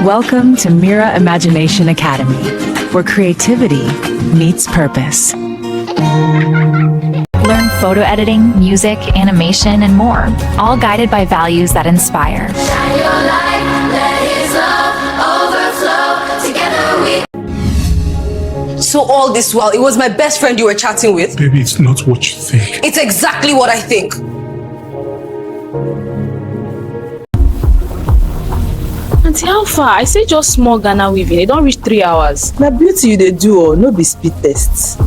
Welcome to Mira Imagination Academy, where creativity meets purpose. Learn photo editing, music, animation, and more, all guided by values that inspire. Shine your light, let His love overflow. Together we. So all this while, it was my best friend you were chatting with? Baby, it's not what you think. It's exactly what I think. Auntie, how far? I say just small Ghana weaving. It don't reach 3 hours. Na beauty you dey do or no be speed tests.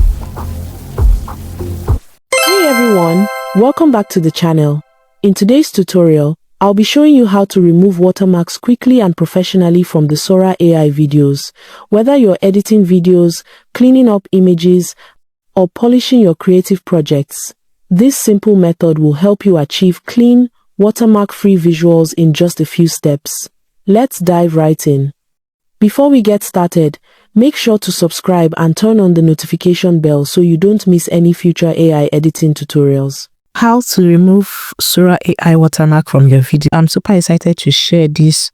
Hey everyone, welcome back to the channel. In today's tutorial, I'll be showing you how to remove watermarks quickly and professionally from the Sora AI videos. Whether you're editing videos, cleaning up images, or polishing your creative projects, this simple method will help you achieve clean, watermark-free visuals in just a few steps. Let's dive right in. Before we get started, make sure to subscribe and turn on the notification bell so you don't miss any future AI editing tutorials. How to remove Sora AI watermark from your video. I'm super excited to share this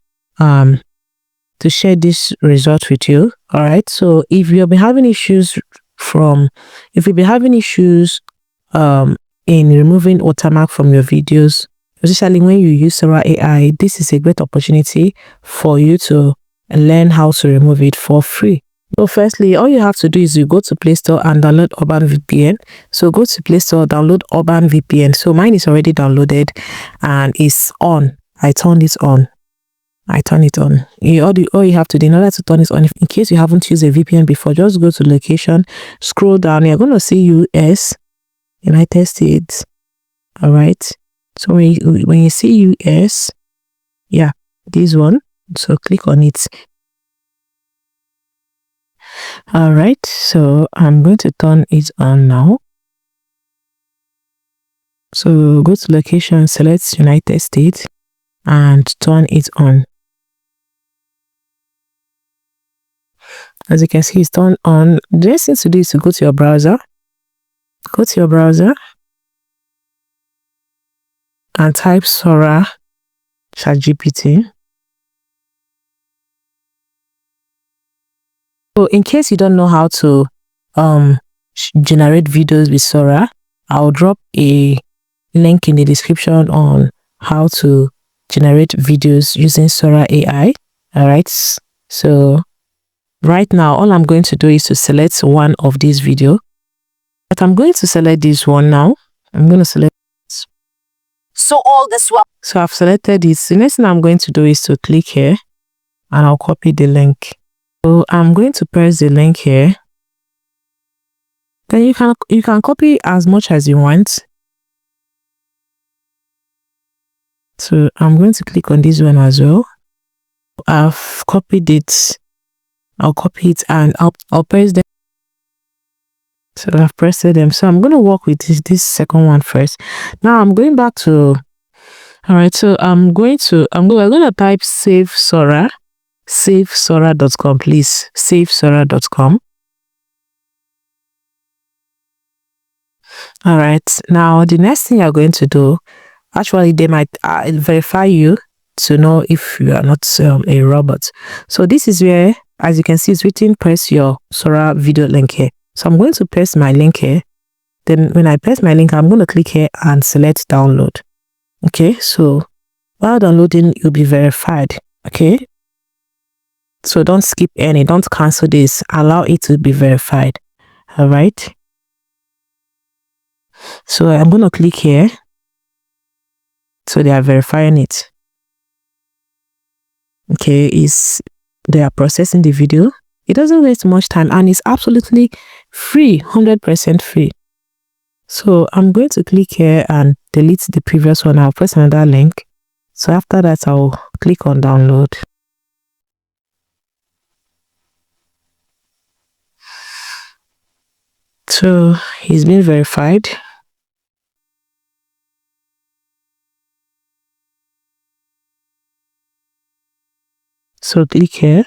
result with you. All right. So if you've been having issues in removing watermark from your videos, especially when you use Sora AI, this is a great opportunity for you to learn how to remove it for free. So firstly, all you have to do is you go to Play Store and download Urban VPN. So go to Play Store, download Urban VPN. So mine is already downloaded and it's on. I turn it on. All you have to do in order to turn it on, in case you haven't used a VPN before, just go to location, scroll down. You're going to see US, United States. All right. So when you see US, yeah, this one. So click on it. All right. So I'm going to turn it on now. So go to location, select United States and turn it on. As you can see, it's turned on. The next thing to do is to go to your browser. Go to your browser and type Sora ChatGPT. So in case you don't know how to generate videos with Sora, I'll drop a link in the description on how to generate videos using Sora AI. All right. So right now, all I'm going to do is to select one of these videos. But I'm going to select this one now. I'm going to select. So all this while. So I've selected this. The next thing I'm going to do is to click here and I'll copy the link. So I'm going to press the link here. Then you can copy as much as you want. So I'm going to click on this one as well. I've copied it. I'll copy it and I'll press them. So I've pressed them. So I'm going to work with this second one first. Now I'm going back to. All right. So we're going to type save Sora. SaveSora.com, please. SaveSora.com. All right. Now the next thing you're going to do, actually, they might verify you to know if you are not a robot. So this is where, as you can see, it's written press your Sora video link here. So I'm going to press my link here. Then when I press my link, I'm going to click here and select download. Okay. So while downloading, you'll be verified. Okay. So don't skip any, don't cancel this, allow it to be verified. All right. So I'm going to click here. So they are verifying it. Okay, they are processing the video. It doesn't waste much time and it's absolutely free, 100% free. So I'm going to click here and delete the previous one. I'll press another link. So after that, I'll click on download. So it's been verified. So click here.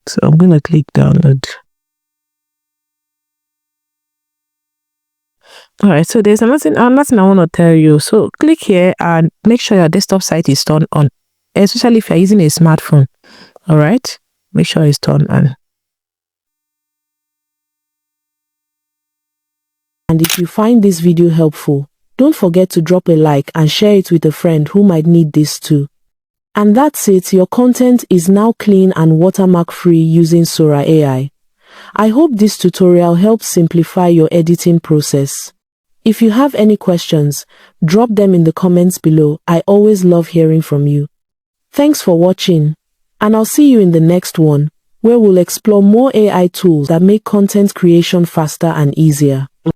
So I'm going to click download. All right, so there's nothing I want to tell you. So click here and make sure your desktop site is turned on, especially if you're using a smartphone. All right, make sure it's turned on. And if you find this video helpful, don't forget to drop a like and share it with a friend who might need this too. And that's it, your content is now clean and watermark-free using Sora AI. I hope this tutorial helps simplify your editing process. If you have any questions, drop them in the comments below. I always love hearing from you. Thanks for watching, and I'll see you in the next one, where we'll explore more AI tools that make content creation faster and easier.